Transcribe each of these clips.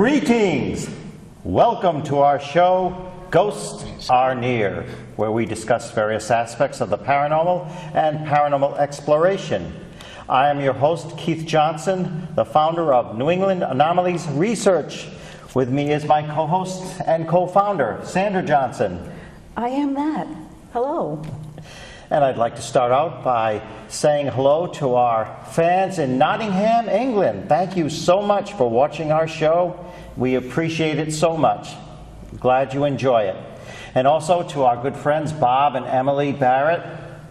Greetings! Welcome to our show, Ghosts Are Near, where we discuss various aspects of the paranormal and paranormal exploration. I am your host, Keith Johnson, the founder of New England Anomalies Research. With me is my co-host and co-founder, Sandra Johnson. I am that. Hello. And I'd like to start out by saying hello to our fans in Nottingham, England. Thank you so much for watching our show. We appreciate it so much. Glad you enjoy it. And also to our good friends Bob and Emily Barrett.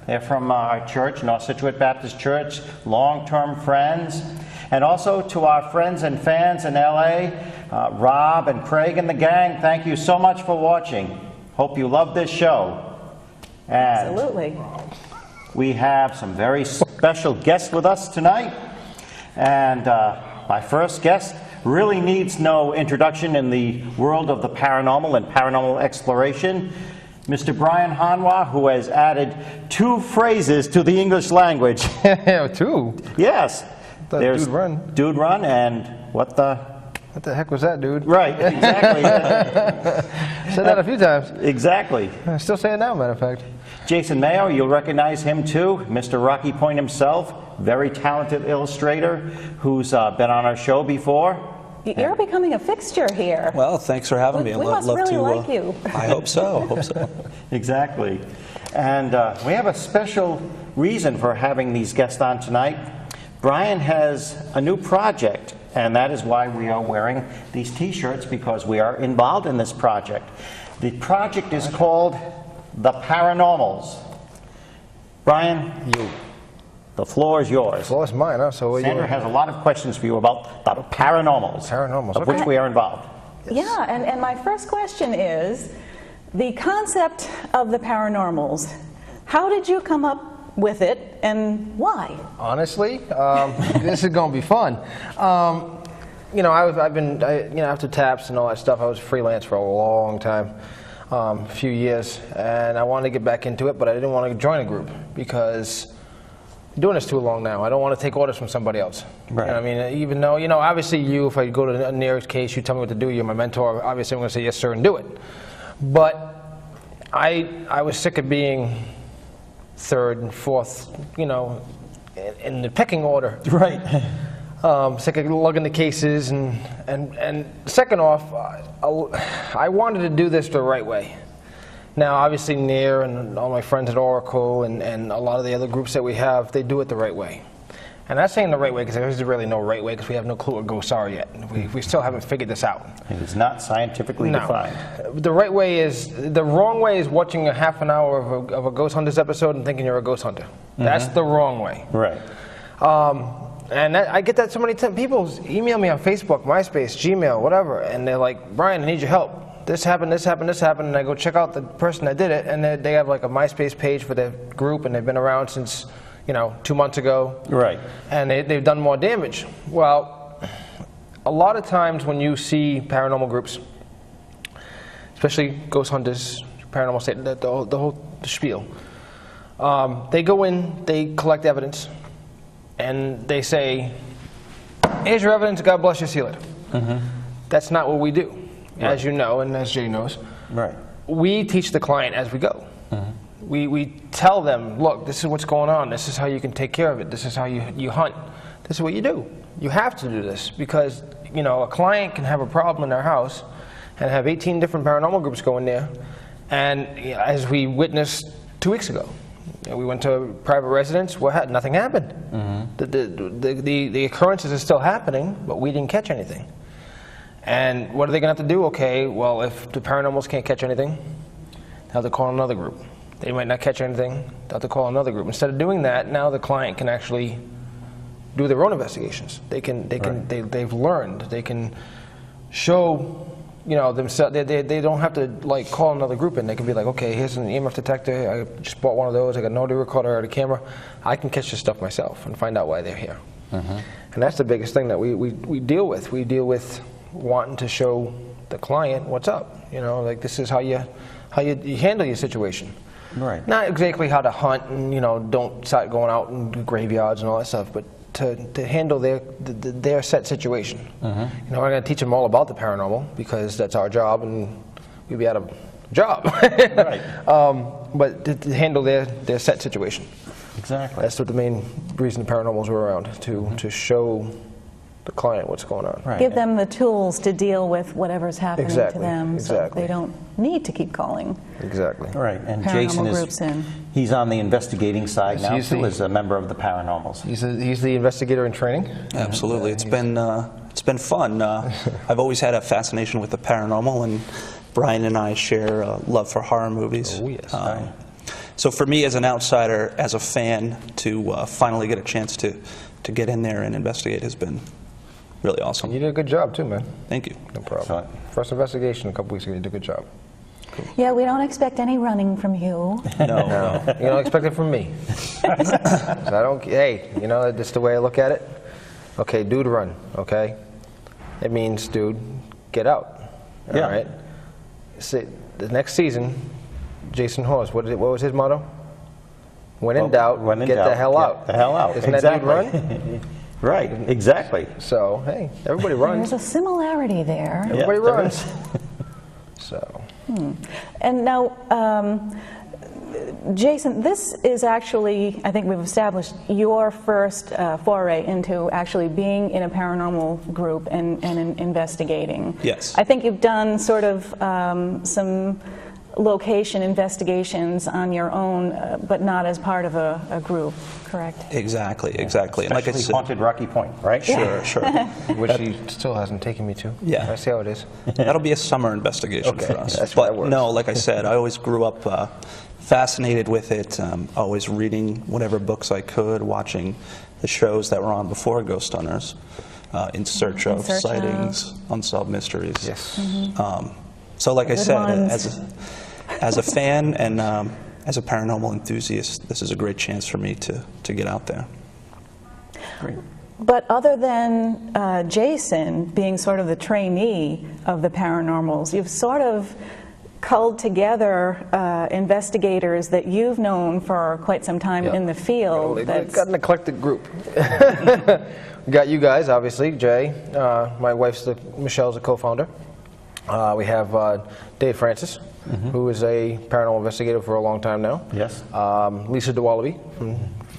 They're from our church, North Situate Baptist Church, long-term friends. And also to our friends and fans in LA, Rob and Craig and the gang, thank you so much for watching. Hope you love this show. And absolutely. We have some very special guests with us tonight. And my first guest really needs no introduction in the world of the paranormal and paranormal exploration. Mr. Brian Harnois, who has added 2 phrases to the English language. 2? Yes. There's dude run. Dude run and what the heck was that, dude? Right, exactly. Said that a few times. Exactly. I still say it now, matter of fact. Jason Mayo, you'll recognize him too. Mr. Rocky Point himself, very talented illustrator who's been on our show before. You're becoming a fixture here. Well, thanks for having me. We must really like you. I hope so. Exactly. And we have a special reason for having these guests on tonight. Brian has a new project, and that is why we are wearing these t-shirts, because we are involved in this project. The project is called The Paranormals. Brian, the floor is yours. The floor is mine, huh? So Sandra has a lot of questions for you about the paranormals, of which we are involved. Yes. Yeah, and my first question is, the concept of the paranormals, how did you come up with it and why? Honestly, this is going to be fun. You know, I've been after TAPS and all that stuff, I was freelance for a long time. A few years, and I wanted to get back into it, but I didn't want to join a group because I'm doing this too long now. I don't want to take orders from somebody else. Right. You know what I mean? Even though, obviously if I go to N.E.A.R's case, you tell me what to do, you're my mentor, obviously I'm going to say yes sir and do it. But I was sick of being third and fourth, in the pecking order. Right. Sick of lugging the cases, and second off, I wanted to do this the right way. Now, obviously, N.E.A.R and all my friends at Oracle and a lot of the other groups that we have, they do it the right way. And I'm saying the right way because there's really no right way, because we have no clue what ghosts are yet. We still haven't figured this out. It is not scientifically defined. The right way is, the wrong way is watching a half an hour of a Ghost Hunters episode and thinking you're a ghost hunter. Mm-hmm. That's the wrong way. Right. And I get that so many times. People email me on Facebook, MySpace, Gmail, whatever, and they're like, Brian, I need your help. This happened, this happened, this happened, and I go check out the person that did it, and they have like a MySpace page for their group, and they've been around since, 2 months ago. Right. And they've done more damage. Well, a lot of times when you see paranormal groups, especially Ghost Hunters, Paranormal State, the whole spiel, they go in, they collect evidence, and they say, here's your evidence, God bless you, seal it. Mm-hmm. That's not what we do, as you know, and as Jay knows. Right. We teach the client as we go. Mm-hmm. We tell them, look, this is what's going on, this is how you can take care of it, this is how you hunt, this is what you do. You have to do this, because a client can have a problem in their house and have 18 different paranormal groups go in there, and as we witnessed 2 weeks ago, we went to a private residence. Nothing happened. Mm-hmm. The occurrences are still happening, but we didn't catch anything. And what are they going to have to do? Okay, well, if the paranormals can't catch anything, they'll have to call another group. They might not catch anything. They'll have to call another group. Instead of doing that, now the client can actually do their own investigations. They've learned. They can show. Themselves, they don't have to call another group in. They can be like, okay, here's an EMF detector. I just bought one of those. I got an audio recorder or a camera. I can catch this stuff myself and find out why they're here. Mm-hmm. And that's the biggest thing that we deal with. We deal with wanting to show the client what's up. This is how you handle your situation. Right. Not exactly how to hunt and don't start going out and do graveyards and all that stuff, but to handle their set situation. You know, we're not going to teach them all about the paranormal because that's our job, and we'd be out of job. Right. But to handle their set situation. Exactly. That's what the main reason the paranormals were around, to show the client what's going on. Right. Give them the tools to deal with whatever's happening to them, so they don't need to keep calling Exactly. Right, and paranormal Jason groups in. he's on the investigating side Yes, now, he's too, the- as a member of the Paranormals. He's the investigator in training. Absolutely. It's been fun. I've always had a fascination with the paranormal, and Brian and I share a love for horror movies. Oh, yes. So for me, as an outsider, as a fan, to finally get a chance to get in there and investigate has been really awesome. You did a good job too, man. Thank you. No problem. Excellent. First investigation a couple weeks ago, you did a good job. Yeah, we don't expect any running from you. No, you don't expect it from me. So I don't. Hey, you know, that's the way I look at it. Okay, dude, run. Okay, it means, dude, get out. All Yeah. right. See, the next season, Jason Horse. What was his motto? When in doubt, When in get doubt, the hell get out. the hell out. Isn't Exactly. that dude run? Right, exactly. So hey, everybody runs. There's a similarity there. Everybody Yeah, there runs. is. So. And now, Jason, this is actually, I think we've established, your first foray into actually being in a paranormal group and investigating. Yes. I think you've done sort of some location investigations on your own, but not as part of a group, correct? Exactly, exactly. And like I Especially said, Haunted Rocky Point, right? sure. Which he still hasn't taken me to. Yeah. I see how it is. That'll be a summer investigation Okay, for us. that's why it But works. no, like I said, I always grew up fascinated with it, always reading whatever books I could, watching the shows that were on before Ghost Hunters, in search of search of. sightings, unsolved mysteries. Yes. So like I Good said, ones. as a fan and as a paranormal enthusiast, this is a great chance for me to get out there. Great. But other than Jason being sort of the trainee of the Paranormals, you've sort of culled together investigators that you've known for quite some time in the field. We've That's- got an eclectic group. We got you guys, obviously, Jay. My wife's Michelle's a co-founder. We have Dave Francis, who is a paranormal investigator for a long time now. Yes. Lisa DeWallaby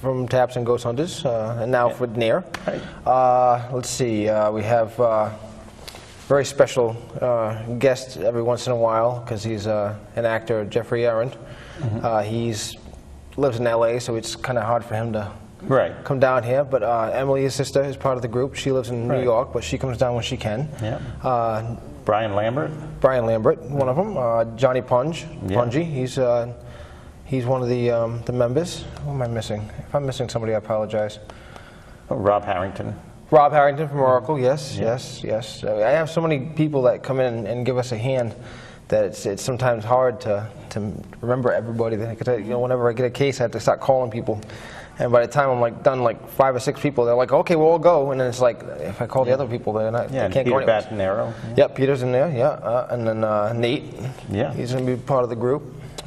from Taps and Ghost Hunters, and now for N.E.A.R. Let's see, we have very special guest every once in a while, because he's an actor, Jeffrey Arend. He's lives in L.A., so it's kind of hard for him to come down here. But Emily, his sister, is part of the group. She lives in New York, but she comes down when she can. Yeah. Brian Lambert. Brian Lambert, one of them. Johnny Pungy, he's one of the members. Who am I missing? If I'm missing somebody, I apologize. Oh, Rob Harrington. Rob Harrington from Oracle, yes. I have so many people that come in and give us a hand that it's sometimes hard to remember everybody. Because whenever I get a case, I have to start calling people. And by the time I'm done 5 or 6 people, they're like, okay, we'll all go. And then it's like, if I call the other people, they Yeah, can't go Peter anywhere. Batanero. Yeah, Peter's in there, yeah. And then Nate, he's going to be part of the group.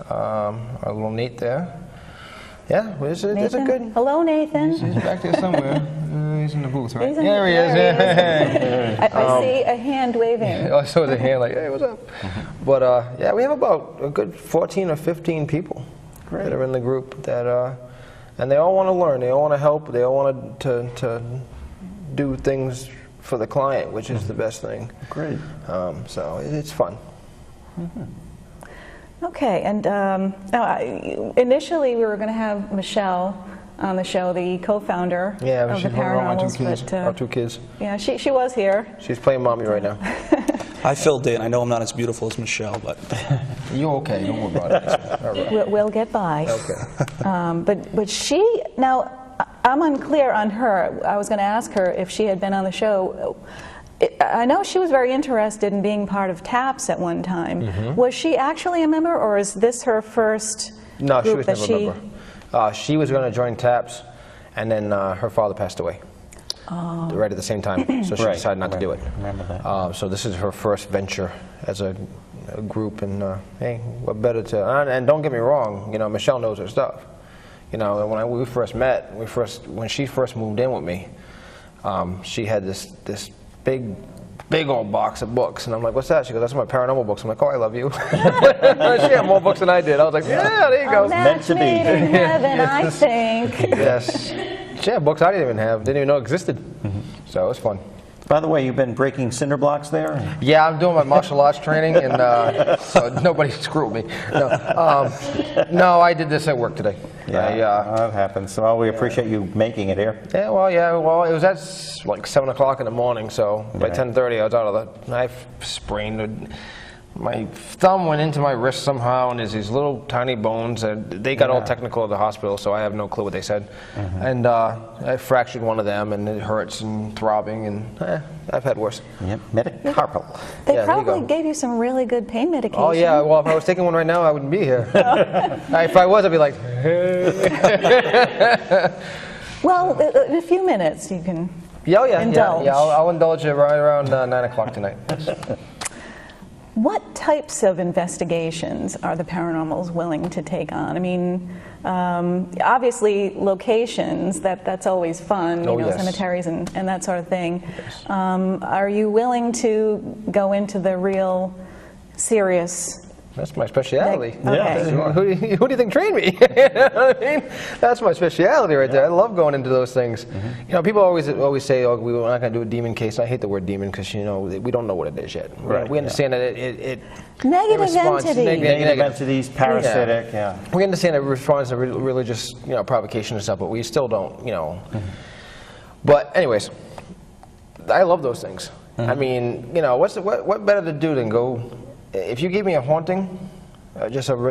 Our little Nate there. Yeah, it's a Nathan? good... Hello, Nathan. He's back there somewhere. He's in the booth, right? He's in There he is. there I see a hand waving. I saw the hand hey, what's up? But yeah, we have about a good 14 or 15 people that are in the group that, and they all want to learn, they all want to help, they all want to do things for the client, which is the best thing. Great. So it's fun. Okay, and initially we were going to have Michelle on the show, the co-founder Yeah, of the she's one of our Paranormals. two kids. But, Our 2 kids. yeah, she was here. She's playing mommy right now. I filled in. I know I'm not as beautiful as Michelle, but You okay? Don't worry about it. All right. We'll get by. Okay. But she, now, I'm unclear on her. I was going to ask her if she had been on the show. I know she was very interested in being part of TAPS at one time. Was she actually a member, or is this her first No, she group was that never a member. She was going to join TAPS, and then her father passed away. Right at the same time, so she decided not to do it. Remember that. So this is her first venture as a group, and hey, what better to? And don't get me wrong, Michelle knows her stuff. You know, and when we first met, when she first moved in with me, she had this big old box of books, and I'm like, what's that? She goes, that's my paranormal books. I'm like, oh, I love you. She had more books than I did. I was like, yeah, there you go. Meant to be. In heaven, I think. Yes. She had books I didn't even have, didn't even know existed. So it was fun. By the way, you've been breaking cinder blocks there? Yeah, I'm doing my martial arts training, and so nobody screwed me. No, I did this at work today. Yeah, that happens. Well, we appreciate you making it here. Yeah, well, it was at like 7 o'clock in the morning, so by 10:30 I was out of the knife sprained. My thumb went into my wrist somehow, and there's these little tiny bones. They got all technical at the hospital, so I have no clue what they said. And I fractured one of them, and it hurts and throbbing, and I've had worse. Yep, metacarpal. They probably gave you some really good pain medication. Oh yeah, well if I was taking one right now, I wouldn't be here. If I was, I'd be like, Well, in a few minutes you can indulge. Yeah, I'll indulge you right around 9 o'clock tonight. What types of investigations are the Paranormals willing to take on? I mean, obviously locations, that's always fun, you know, cemeteries and that sort of thing. Yes. Are you willing to go into the real serious? That's my specialty. Okay. Who do you think trained me? You know what I mean? That's my specialty right there. I love going into those things. You know, people always say, "Oh, we're not going to do a demon case." I hate the word demon because, you know, we don't know what it is yet. Right. We understand that it Negative entity. Negative entities, parasitic, yeah. We understand it responds to religious, you know, provocation and stuff, but we still don't, you know. But anyways, I love those things. I mean, you know, what better to do than go? If you gave me a haunting, just a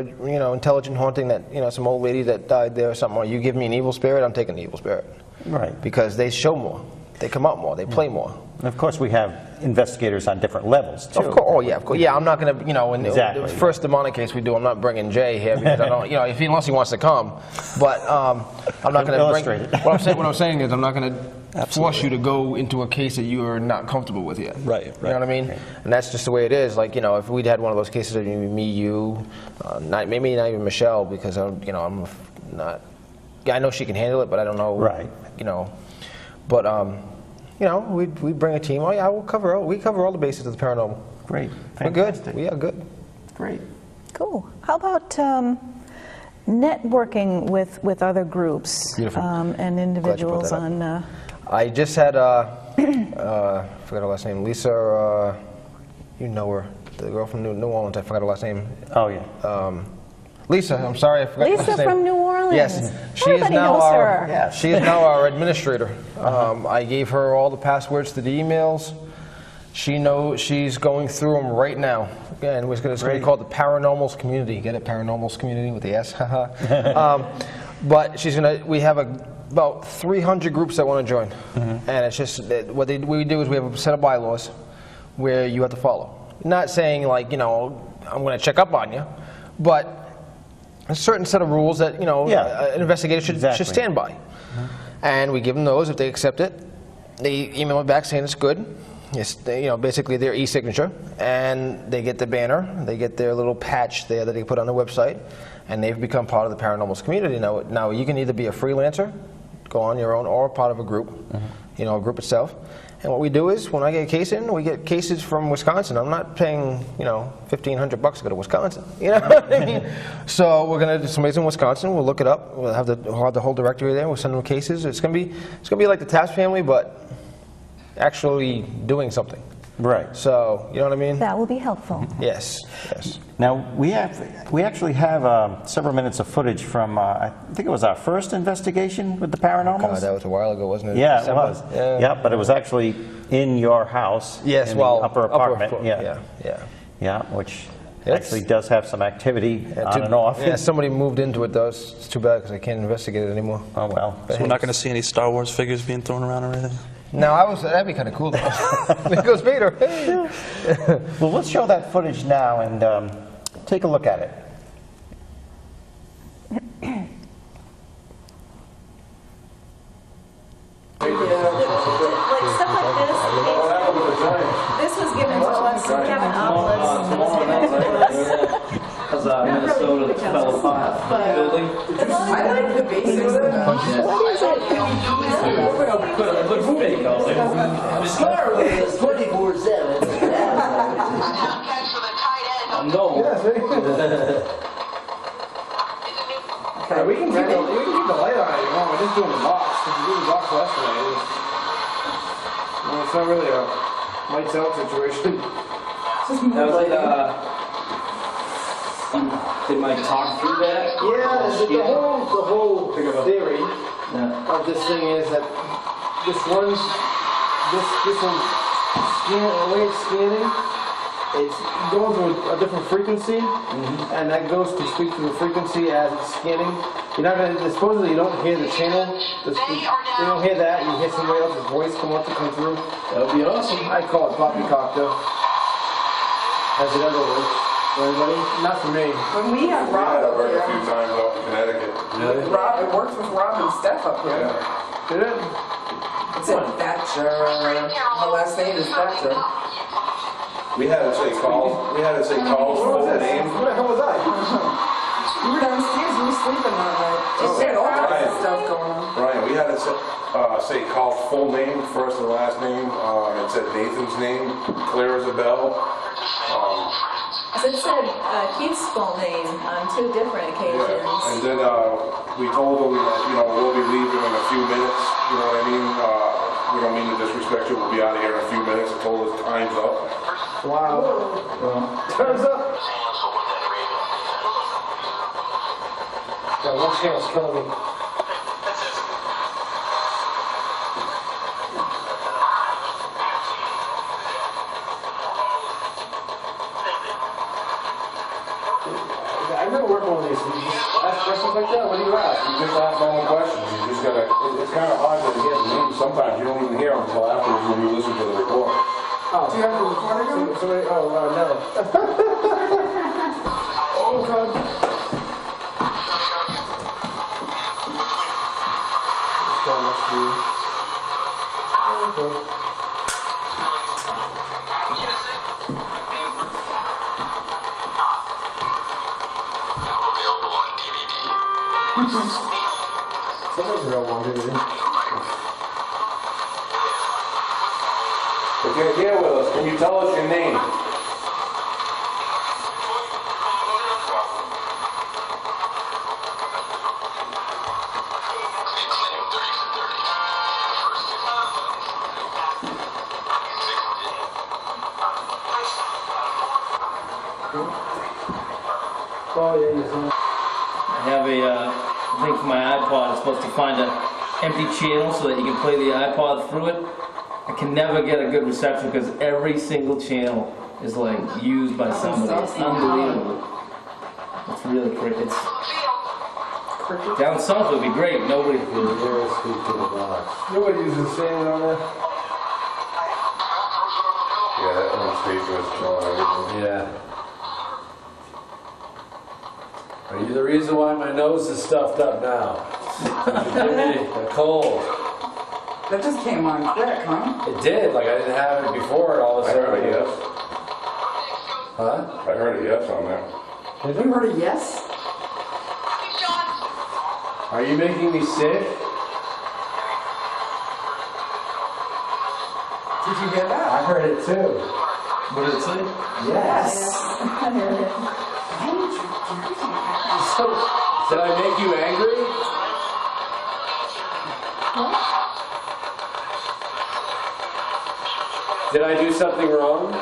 intelligent haunting that, you know, some old lady that died there or something, or you give me an evil spirit, I'm taking the evil spirit. Right. Because they show more, they come out more, they play more. And of course, we have investigators on different levels too. Of course, oh yeah, of course. Yeah, I'm not going to, you know, in the first demonic case we do, I'm not bringing Jay here because I don't, you know, unless he wants to come. But I'm not going to bring. What I'm saying is, I'm not going to force you to go into a case that you are not comfortable with yet. Right. You know what I mean? Right. And that's just the way it is. Like, you know, if we'd had one of those cases of me, you, maybe not even Michelle, because I'm not. Yeah, I know she can handle it, but I don't know. Right. You know, but you know, we bring a team. Oh yeah, we cover all the bases of the paranormal. Great. Fantastic. We're good. We are good. Great. Cool. How about networking with other groups and individuals on? I just had I forgot her last name. Lisa. You know her, the girl from New Orleans. I forgot her last name. Oh yeah. Lisa, I'm sorry, I forgot her last name. Lisa from New Orleans. Yes, Everybody knows her. Yeah, she is now our administrator. I gave her all the passwords to the emails. She knows, she's going through them right now. Again, it's going to be called the Paranormals community. Get it? Paranormals community with the S. But we have about 300 groups that want to join, and it's just what we do is we have a set of bylaws where you have to follow. Not saying like, you know, I'm going to check up on you, but a certain set of rules that, you know, an investigator should stand by. And we give them those. If they accept it, they email it back saying it's good. It's, you know, basically their e-signature, and they get the banner, they get their little patch there that they put on the website, and they've become part of the Paranormals community. Now you can either be a freelancer, go on your own, or part of a group, you know, a group itself. And what we do is, when I get a case in, we get cases from Wisconsin. I'm not paying, you know, $1,500 to go to Wisconsin. You know what I mean? So we're gonna do somebody's in Wisconsin. We'll look it up. We'll have the whole directory there. We'll send them cases. It's gonna be like the Taps family, but actually doing something. Right. So you know what I mean? That will be helpful. Yes. Yes. Now we actually have several minutes of footage from I think it was our first investigation with the Paranormals. God, that was a while ago, wasn't it? Yeah, December. it was. Yeah, but it was actually in your house. Yes, in well, the upper apartment. Yeah, which actually does have some activity on and off. Yeah, somebody moved into it though. It's too bad because I can't investigate it anymore. Oh well. So we're not going to see any Star Wars figures being thrown around or anything? No, that'd be kind of cool though. There goes Vader. Hey. Well, let's show that footage now and take a look at it. Like stuff like this was given to us, Kevin Opelis. Minnesota fell apart. Building. I like the basics of that. What is it? It looks fake. It's 24/7. I'm going. Okay, we can keep the light on if you want. We're just doing the box. We did the box yesterday. It's not really a lights out situation. That was did Mike talk through that? Yeah, the whole theory Yeah. of this thing is that this one scan, the way it's scanning, it's going to a different frequency, and that goes to speak to the frequency as it's scanning. You're not gonna, supposedly you don't hear the channel, you don't hear that, you hear somebody else's voice come through. That would be awesome. I call it poppycock though. Has it ever worked for anybody? Not for me. When we have Rob up worked a here, few times up in Connecticut. it works with Rob and Steph up here. Did it? It's in Thatcher. Her last name is Thatcher. We had to say calls. We had to say calls full name. Where the hell was I? You were downstairs, you were sleeping that night. We had all kinds of stuff going on. Brian, we had to say calls full name, first and last name. It said Nathan's name, clear as a bell. It said Keith's full name on 2 different occasions. Yeah. And then we told them that, we'll be leaving in a few minutes. You know what I mean? We don't mean to disrespect you. We'll be out of here in a few minutes. It told us time's up. Wow. Time's up. That one channel's killing me. I've never worked on these. You just ask questions like that. What do you ask? You just ask normal questions. You just gotta. It's kind of hard to get names. Sometimes you don't even hear them until afterwards when you listen to the report. Oh. Do you have the recording on? Somebody, no. Oh, God. That must be. Okay. Somebody's got one DVD. If you're here with us, can you tell us your name? Oh, yeah, you saw. I have a thing for my iPod. It's supposed to find an empty channel so that you can play the iPod through it. I can never get a good reception because every single channel is like used by somebody. It's unbelievable. It's really crazy. It's down south would be great. Nobody would. Nobody uses the same on there. Yeah, that one stays with us. Yeah. Are you the reason why my nose is stuffed up now? Give me a cold. That just came on quick, huh? It did, like I didn't have it before, and all of a I sudden. heard a yes. Huh? I heard a yes on that. You heard a yes? Are you making me sick? Did you hear that? I heard it too. What did it say? Yes. I heard it. So, did I make you angry? Did I do something wrong?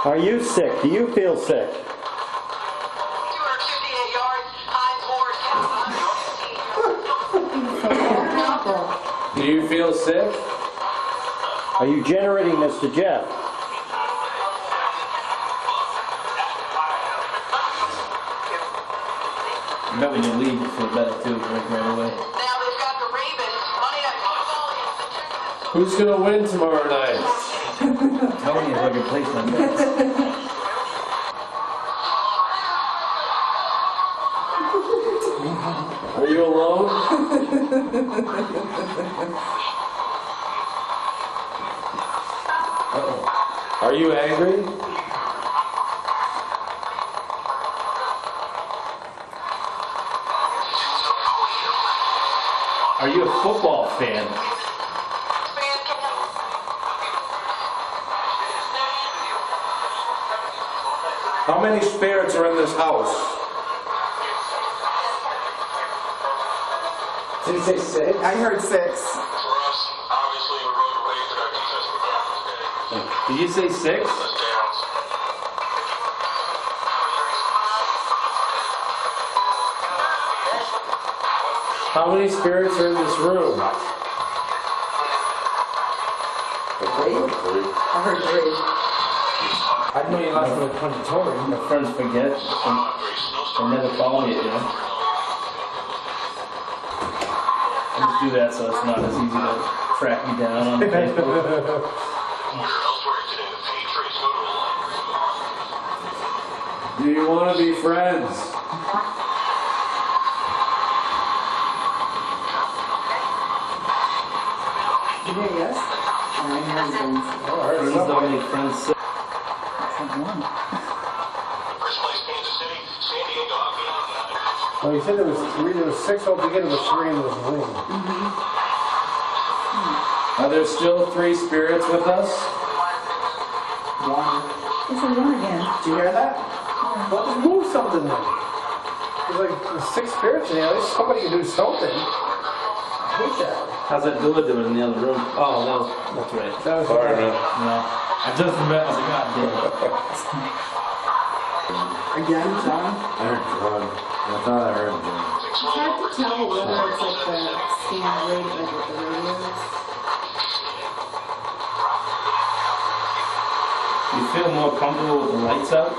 Are you sick? Do you feel sick? 258 yards, high forward. Do you feel sick? Are you generating, Mr. Jeff? I bet when you leave, you feel better too, right away. Now they've got the Ravens. Money on football against the Texans. Who's gonna win tomorrow night? Tony is like a replacement. Are you alone? Are you angry? Are you a football fan? How many spirits are in this house? Did you say 6? I heard 6. Did you say 6? How many spirits are in this room? 3? I heard 3. I know you left from the conservatory. My friends forget. They never call me, you know. I just do that so it's not as easy to track me down on Facebook. Do you want to be friends? You hear yes? I heard things. Friends don't make friends sick. Well, you said there was 3. There was 6 altogether, but 3 in this room. Are there still 3 spirits with us? 1. It's a 1 again. Did you hear that? Well, just move something then. There's like 6 spirits in here. At least somebody can do something. I hate that. How's that door doing in the other room? Oh, that's right. That was Sorry, man. No. I just remembered. I was like, God damn it. Again, John? I heard John. I thought I heard John. It's hard to tell whether it's like the scan rate, like with the radios. You feel more comfortable with the lights out?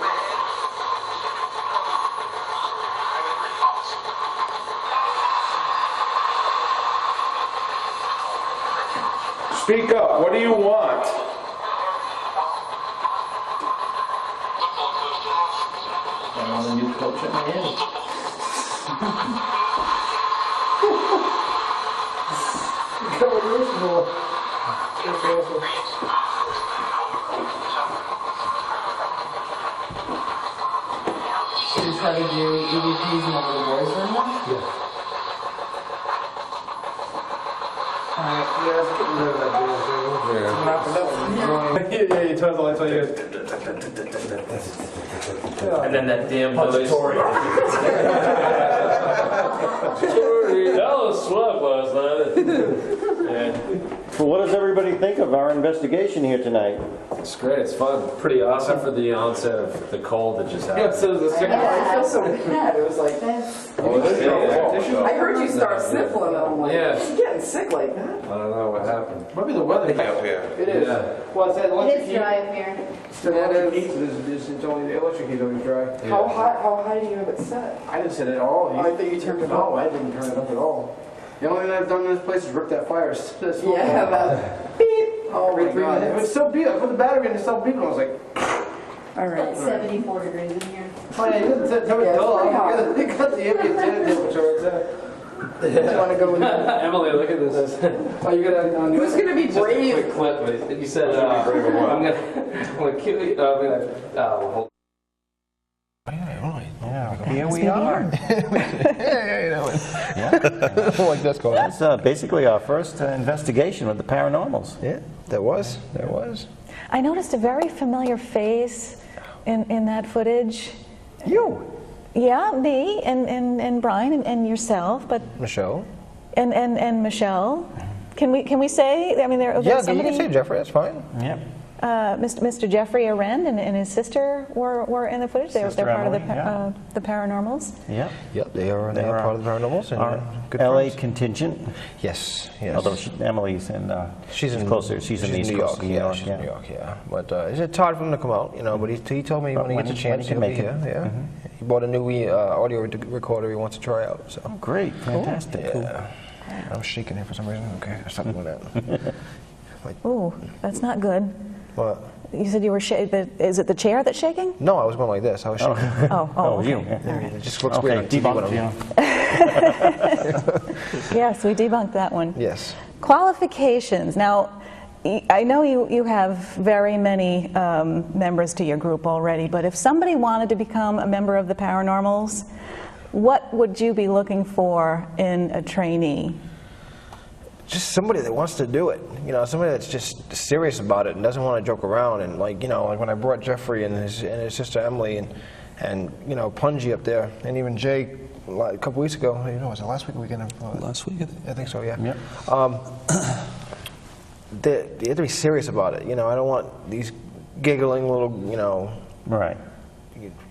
Speak up. What do you want? Another new coach at Miami. Did you try to do EVPs in over the boys' room now? Yeah. Alright. Yeah, let's get rid of that damn thing. Wrap it up. Yeah, you turn the lights on, you And then that damn noise. That was swept last night. Yeah. Well, what does everybody think of our investigation here tonight? It's great. It's fun. Pretty awesome. Except for the onset of the cold that just happened. Yeah, so the I know, I feel so bad. It was like, I heard you start sniffling, and I'm like, Yeah. you're getting sick like that. I don't know what happened. Maybe the weather Up here. It is. Yeah. Well, it's that electric heat. up here. The electric heat, it's only the electric heat always dry. How high do you have it set? I didn't set it at all. I think you turned it No, up. I didn't turn it up at all. The only thing I've done in this place is rip that fire. Yeah, that beep. Oh my god. It was so beat. I put the battery in, it's still beeping. I was like, Alright. 74 degrees in here. oh yeah, it doesn't tell me Yeah, it's dull. pretty hot. They got the ambient temperature right there. Do you want to go with Emily, look at this. Oh, you got to Who's going to be Just a brave? quick clip. But you said, I'm gonna hold. Yeah, here we are. Like that's going. That's basically our first investigation with the Paranormals. Yeah, there was. There was. I noticed a very familiar face in that footage. You. Yeah, me and Brian and yourself, but Michelle. and Michelle. Can we say? I mean, there Yeah, somebody. you can say Jeffrey. That's fine. Yep. Mr. Jeffrey Arend and his sister were in the footage. They're part of Emily, yeah. the Paranormals. Yep. Yep, they are part of the Paranormals and Our good LA friends. contingent. Yes, yes. Although Emily's in. She's in closer. She's in the East New Coast. York. Yeah, she's in New York. Yeah, but it's hard for him to come out, you know. But he told me when he gets a chance, when he'll he be can here. make it. Yeah, he bought a new audio recorder he wants to try out. So Oh, great. Fantastic. yeah, I'm shaking here for some reason. Okay, I stopped doing that. Ooh, that's not good. What? You said you were is it the chair that's shaking? No, I was going like this. I was shaking. Oh, Oh, okay. you. It just looks Okay, weird on TV when debunked, I'm- yeah. Yes, we debunked that one. Yes. Qualifications. Now, I know you have very many members to your group already, but if somebody wanted to become a member of the Paranormals, what would you be looking for in a trainee? Just somebody that wants to do it, you know, somebody that's just serious about it and doesn't want to joke around. And like, you know, like when I brought Jeffrey and his sister Emily and you know, Punji up there, and even Jay a couple weeks ago, you know, was it last week or weekend? Last week, I think so, yeah. They have to be serious about it. You know, I don't want these giggling little, you know,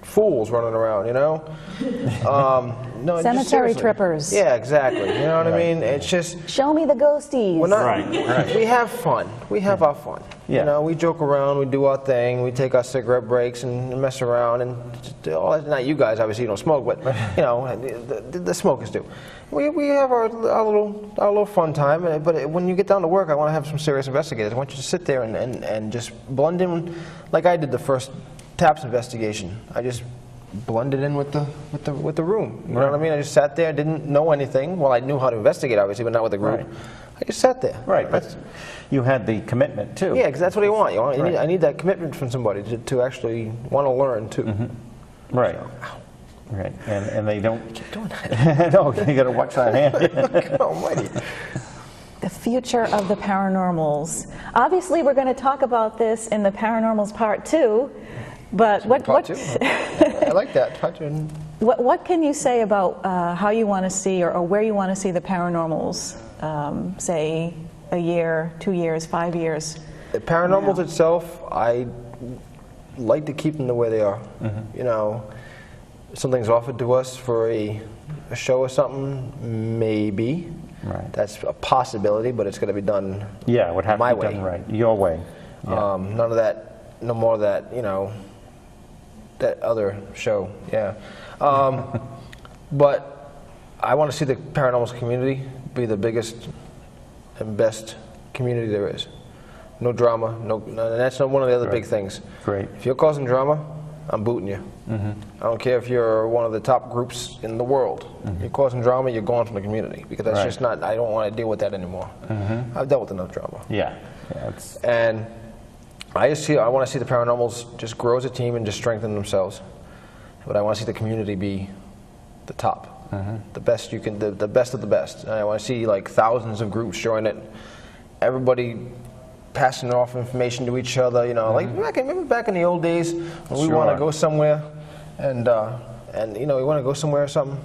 fools running around, you know? No, cemetery trippers. Yeah, exactly. You know what I mean? It's just... Show me the ghosties. We're not, we have fun. We have our fun. Yeah. You know, we joke around, we do our thing, we take our cigarette breaks and mess around and all that. Not you guys, obviously you don't smoke, but, you know, the smokers do. We have our little fun time, but when you get down to work, I want to have some serious investigators. I want you to sit there and just blend in, like I did the first TAPS investigation. I just blended in with the room. You know what I mean? I just sat there, didn't know anything. Well, I knew how to investigate, obviously, but not with the group. Right. I just sat there. Right, but you had the commitment too. Yeah, because that's what you want. I need that commitment from somebody to actually want to learn too. Mm-hmm. Right. So, right, and they don't. Keep doing that. No, you got to watch that hand. Almighty. The future of the Paranormals. Obviously, we're going to talk about this in the Paranormals Part 2. But what I like that. What can you say about how you want to see or where you want to see the Paranormals, say a year, 2 years, 5 years? The Paranormals itself, I like to keep them the way they are. Mm-hmm. You know, something's offered to us for a show or something, maybe. Right. That's a possibility, but it's going to be done. Yeah, it would have my to be way. done right, your way. Yeah. None of that, no more of that. You know. That other show, yeah. But I want to see the Paranormals community be the biggest and best community there is. No drama, and that's one of the other big things. Great. If you're causing drama, I'm booting you. Mm-hmm. I don't care if you're one of the top groups in the world. Mm-hmm. You're causing drama, you're gone from the community, because that's just not, I don't want to deal with that anymore. Mm-hmm. I've dealt with enough drama. Yeah. And I want to see the Paranormals just grow as a team and just strengthen themselves. But I want to see the community be the top, the best you can, the best of the best. And I want to see like thousands of groups join it, everybody passing off information to each other. You know, like remember back in the old days when we want to go somewhere, and you know we want to go somewhere or something.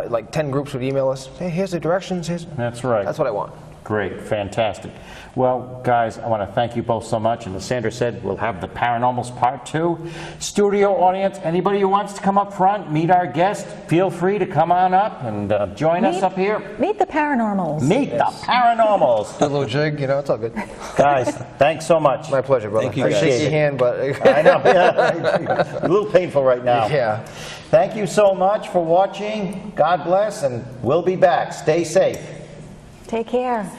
Like 10 groups would email us. Hey, here's the directions. That's right. That's what I want. Great, fantastic. Well, guys, I want to thank you both so much. And as Sandra said, we'll have the Paranormals Part 2. Studio audience, anybody who wants to come up front, meet our guest, feel free to come on up and join us up here. Meet the Paranormals. Meet the Paranormals. Do a little jig, you know, it's all good. Guys, thanks so much. My pleasure, brother. Thank you, I guys. shake your hand, but... I know, yeah. A little painful right now. Yeah. Thank you so much for watching. God bless, and we'll be back. Stay safe. Take care.